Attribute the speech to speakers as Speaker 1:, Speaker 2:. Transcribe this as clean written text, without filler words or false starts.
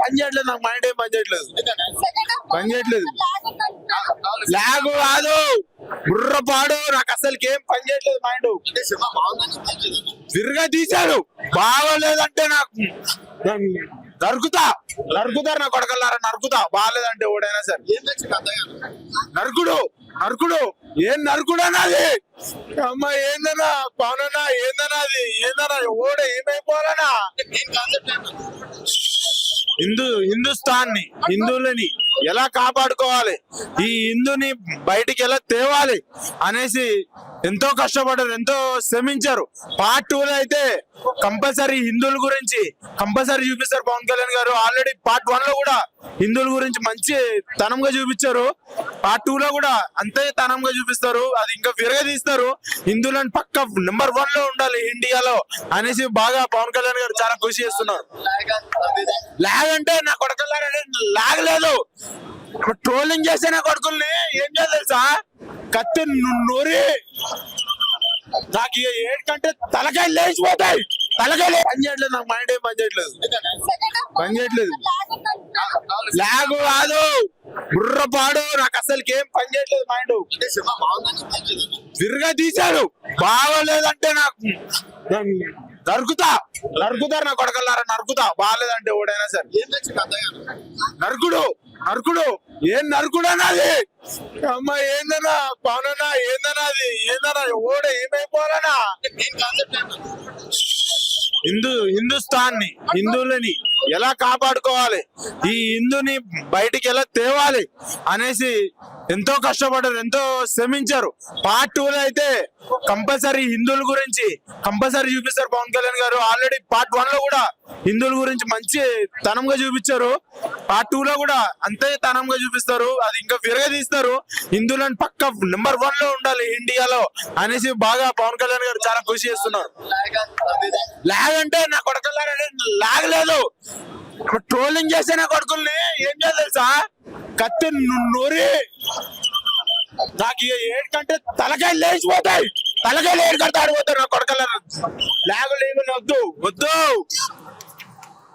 Speaker 1: పని చేయట్లేదు, నాకు మైండ్ ఏం పని చేయట్లేదు, పని చేయట్లేదు. లాగు కాదు, బుర్రపాడు, నాకు అసలుకి ఏం పని చేయట్లేదు మైండ్. తిరగా తీశాడు, బాగోలేదంటే నాకు నరుకుతారు నా కొడకల్లారా, నరుకుతా. బాగాలేదంటే ఓడైనా సరే నరుకుడు ఏం నరుకుడు అన్నది. అమ్మ ఏందన్నా పవన్ అన్నా, ఏందన్నా అది, ఏందన్నా ఓడ ఏమైపోవాలన్నా. హిందుస్థాన్ని, హిందువులని ఎలా కాపాడుకోవాలి, ఈ హిందూని బయటికి ఎలా తేవాలి అనేసి ఎంతో కష్టపడ్డారు, ఎంతో శ్రమించారు. పార్ట్ 2 లో అయితే కంపల్సరీ హిందువుల గురించి కంపల్సరీ చూపిస్తారు పవన్ కళ్యాణ్ గారు. ఆల్రెడీ పార్ట్ 1 లో కూడా హిందువుల గురించి మంచి తనంగా చూపించారు. పార్ట్ 2 లో కూడా అంతే తనంగా చూపిస్తారు. అది ఇంకా విరగదీస్తారు. హిందువులను పక్క నెంబర్ 1 లో ఉండాలి ఇండియాలో అనేసి బాగా పవన్ కళ్యాణ్ గారు చాలా కృషి చేస్తున్నారు. లాగ్ అంటే నా కొడకల్లారా లాగలేదు, ట్రోలింగ్ చేసే నా కొడుకుల్ని ఏం చేయాలి తెలుసా, కత్తి నూరి నాకు ఏడుకంటే తలకాయ లేచిపోతాయి. తలకాయ పని చేయట్లేదు, నాకు మైండ్ ఏం పని చేయట్లేదు, పని చేయట్లేదు. లాగు కాదు, బుర్రపాడు, నాకు అసలుకి ఏం పని చేయట్లేదు మైండ్. తిరగా తీశాడు, బాగోలేదంటే నాకు నరుకుతారు నా కొడకల్లారా, నరుకుతా. బాగాలేదంటే ఓడైనా సరే నరుకుడు ఏం నరుకుడు అన్నది. అమ్మ ఏందన్నా పవన్ అన్నా, ఏందన్నా అది, ఏందన్నా ఓడ ఏమైపోవాలన్నా. హిందుస్థాన్ని, హిందువులని ఎలా కాపాడుకోవాలి, ఈ హిందూని బయటికి ఎలా తేవాలి అనేసి ఎంతో కష్టపడ్డారు, ఎంతో శ్రమించారు. పార్ట్ 2 లో అయితే కంపల్సరీ హిందువుల గురించి కంపల్సరీ చూపిస్తారు పవన్ కళ్యాణ్ గారు. ఆల్రెడీ పార్ట్ 1 లో కూడా హిందువుల గురించి మంచి తనంగా చూపించారు. పార్ట్ 2 లో కూడా అంతే తనంగా చూపిస్తారు. అది ఇంకా విరగదీస్తారు. హిందువులను పక్క నెంబర్ 1 లో ఉండాలి ఇండియాలో అనేసి బాగా పవన్ కళ్యాణ్ గారు చాలా కృషి చేస్తున్నారు. లాగ్ అంటే నా కొడకల్లారా లాగలేదు, ట్రోలింగ్ చేసే నా కొడుకుల్ని ఏం చేయాలి తెలుసా, కత్తి నూరి నాకు ఏడుకంటే తలకాయ లేచిపోతాయి. తలకాయలు ఏడు కడితే ఆడిపోతారు నా కొడకల్లారా. లాగు వద్దు.